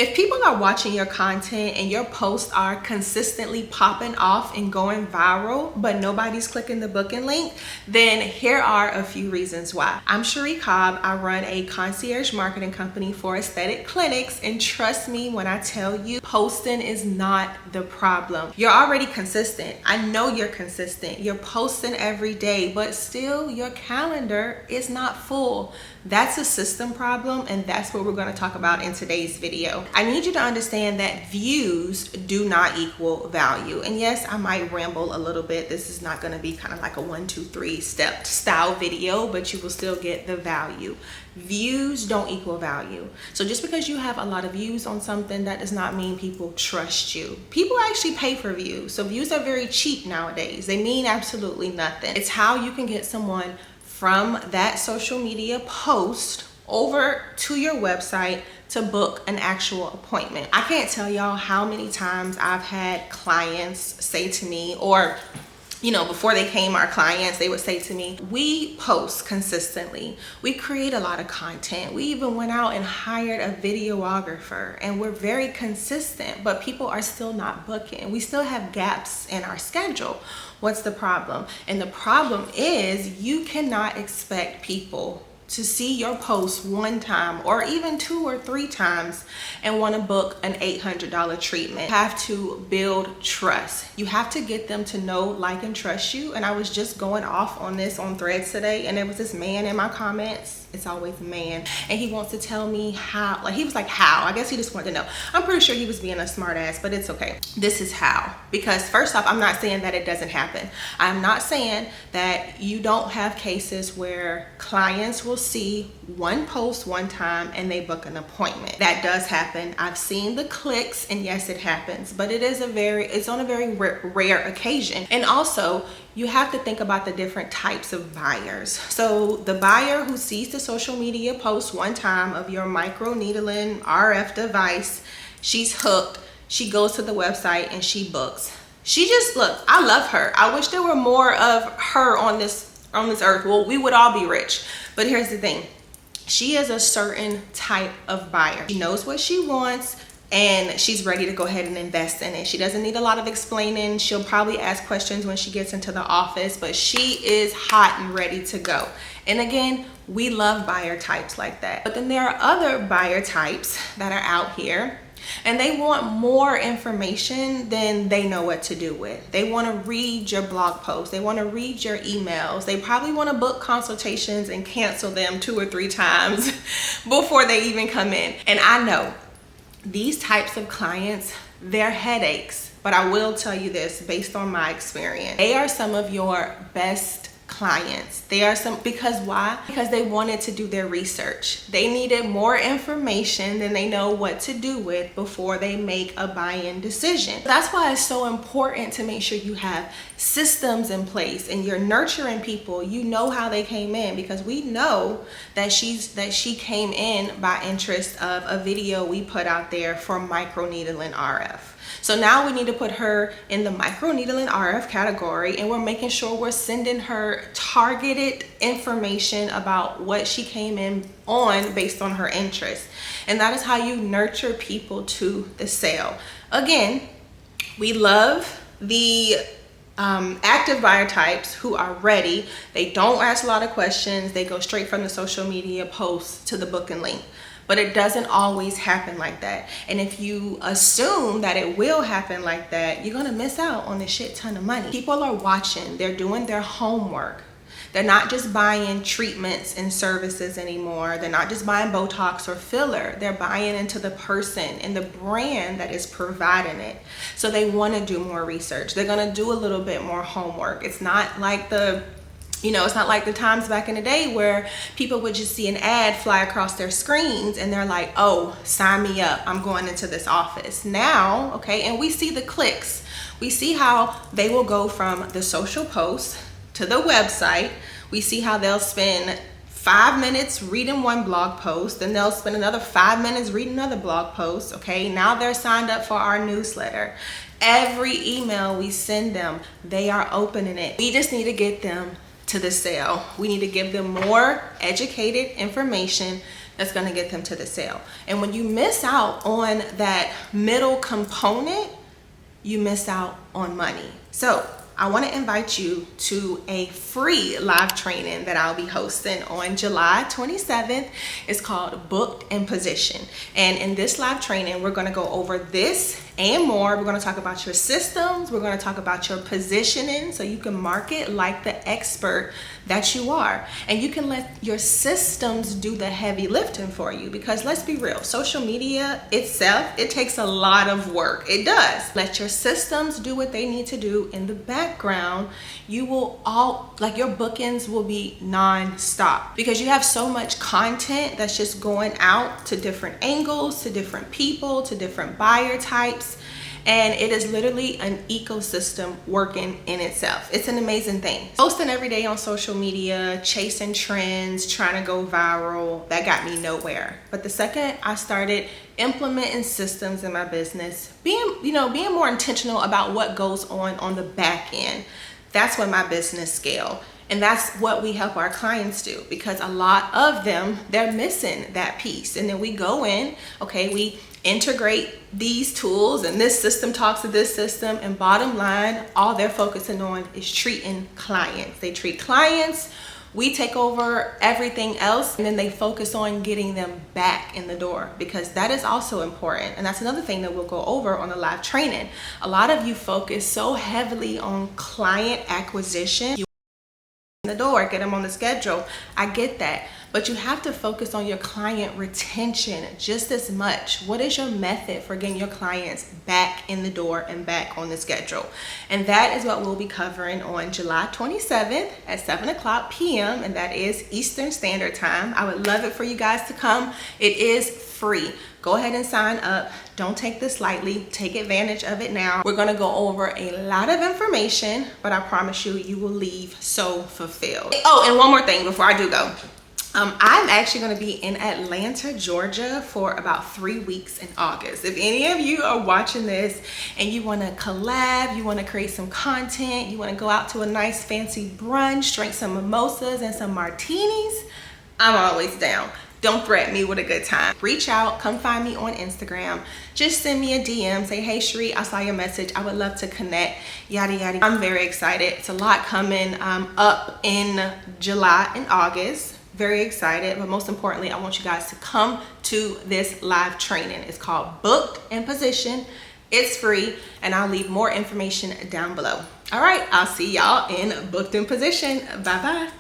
If people are watching your content and your posts are consistently popping off and going viral, but nobody's clicking the booking link, then here are a few reasons why. I'm Cheri Cobb. I run a concierge marketing company for aesthetic clinics, and trust me when I tell you, posting is not the problem. You're already consistent. I know you're consistent. You're posting every day, but still your calendar is not full. That's a system problem, and that's what we're going to talk about in today's video. I need you to understand that views do not equal value. And yes, I might ramble a little bit. This is not going to be kind of like a 1, 2, 3 step style video, but you will still get the value. Views don't equal value. So just because you have a lot of views on something, that does not mean people trust you. People actually pay for views. So views are very cheap nowadays. They mean absolutely nothing. It's how you can get someone from that social media post over to your website to book an actual appointment. I can't tell y'all how many times I've had clients say to me, or before they came our clients, they would say to me, we post consistently. We create a lot of content. We even went out and hired a videographer, and we're very consistent, but people are still not booking. We still have gaps in our schedule. What's the problem? And the problem is you cannot expect people to see your post one time or even 2 or 3 times and want to book an $800 treatment. You have to build trust. You have to get them to know, like, and trust you. And I was just going off on this on Threads today, and there was this man in my comments. It's always a man, and he wants to tell me how. Like, he was like, how? I guess he just wanted to know. I'm pretty sure he was being a smart ass, but it's okay. This is how. Because first off, I'm not saying that it doesn't happen. I'm not saying that you don't have cases where clients will see one post one time and they book an appointment. That does happen. I've seen the clicks, and yes, it happens, but it's on a very rare occasion. And also, you have to think about the different types of buyers. So the buyer who sees the social media post one time of your microneedling RF device, she's hooked. She goes to the website and she books. She just, look, I love her. I wish there were more of her on this earth. Well, we would all be rich. But here's the thing. She is a certain type of buyer. She knows what she wants, and she's ready to go ahead and invest in it. She doesn't need a lot of explaining. She'll probably ask questions when she gets into the office, but she is hot and ready to go. And again, we love buyer types like that. But then there are other buyer types that are out here, and they want more information than they know what to do with. They want to read your blog posts. They want to read your emails. They probably want to book consultations and cancel them 2 or 3 times before they even come in. And I know these types of clients, they're headaches, but I will tell you this based on my experience. They are some of your best clients. Because why? Because they wanted to do their research. They needed more information than they know what to do with before they make a buy-in decision. That's why it's so important to make sure you have systems in place and you're nurturing people. You know how they came in, because we know that she came in by interest of a video we put out there for microneedling RF. So now we need to put her in the microneedling RF category, and we're making sure we're sending her targeted information about what she came in on based on her interest. And that is how you nurture people to the sale. Again, we love the active buyer types who are ready. They don't ask a lot of questions. They go straight from the social media post to the booking link. But it doesn't always happen like that. And if you assume that it will happen like that, you're gonna miss out on a shit ton of money. People are watching, they're doing their homework. They're not just buying treatments and services anymore. They're not just buying Botox or filler. They're buying into the person and the brand that is providing it. So they wanna do more research. They're gonna do a little bit more homework. It's not like it's not like the times back in the day where people would just see an ad fly across their screens and they're like, oh, sign me up, I'm going into this office. Now, okay, and we see the clicks. We see how they will go from the social post to the website. We see how they'll spend 5 minutes reading one blog post, then they'll spend another 5 minutes reading another blog post. Okay, now they're signed up for our newsletter. Every email we send them, they are opening it. We just need to get them to the sale. We need to give them more educated information that's going to get them to the sale. And when you miss out on that middle component, you miss out on money. So I want to invite you to a free live training that I'll be hosting on July 27th. It's called Booked in Position. And in this live training, we're going to go over this and more. We're going to talk about your systems. We're going to talk about your positioning so you can market like the expert that you are. And you can let your systems do the heavy lifting for you, because let's be real, social media itself, it takes a lot of work. It does. Let your systems do what they need to do in the background. You will your bookings will be non-stop, because you have so much content that's just going out to different angles, to different people, to different buyer types. And it is literally an ecosystem working in itself. It's an amazing thing. Posting every day on social media, chasing trends, trying to go viral, that got me nowhere. But the second I started implementing systems in my business, being more intentional about what goes on the back end, that's when my business scaled. And that's what we help our clients do, because a lot of them, they're missing that piece. And then we go in, okay, we integrate these tools and this system talks to this system, and bottom line, all they're focusing on is treating clients. They treat clients, we take over everything else, and then they focus on getting them back in the door, because that is also important. And that's another thing that we'll go over on the live training. A lot of you focus so heavily on client acquisition. You in the door, get them on the schedule. I get that. But you have to focus on your client retention just as much. What is your method for getting your clients back in the door and back on the schedule? And that is what we'll be covering on July 27th at 7:00 p.m. and that is Eastern Standard Time. I would love it for you guys to come. It is free. Go ahead and sign up. Don't take this lightly. Take advantage of it now. We're gonna go over a lot of information, but I promise you, you will leave so fulfilled. Oh, and one more thing before I do go. I'm actually going to be in Atlanta, Georgia for about 3 weeks in August. If any of you are watching this and you want to collab, you want to create some content, you want to go out to a nice fancy brunch, drink some mimosas and some martinis, I'm always down. Don't threaten me with a good time. Reach out, come find me on Instagram. Just send me a DM, say, hey Cheri, I saw your message. I would love to connect, yada, yada. I'm very excited. It's a lot coming up in July and August. Very excited, but most importantly, I want you guys to come to this live training. It's called Booked in Position. It's free, and I'll leave more information down below. All right, I'll see y'all in Booked in Position. Bye-bye.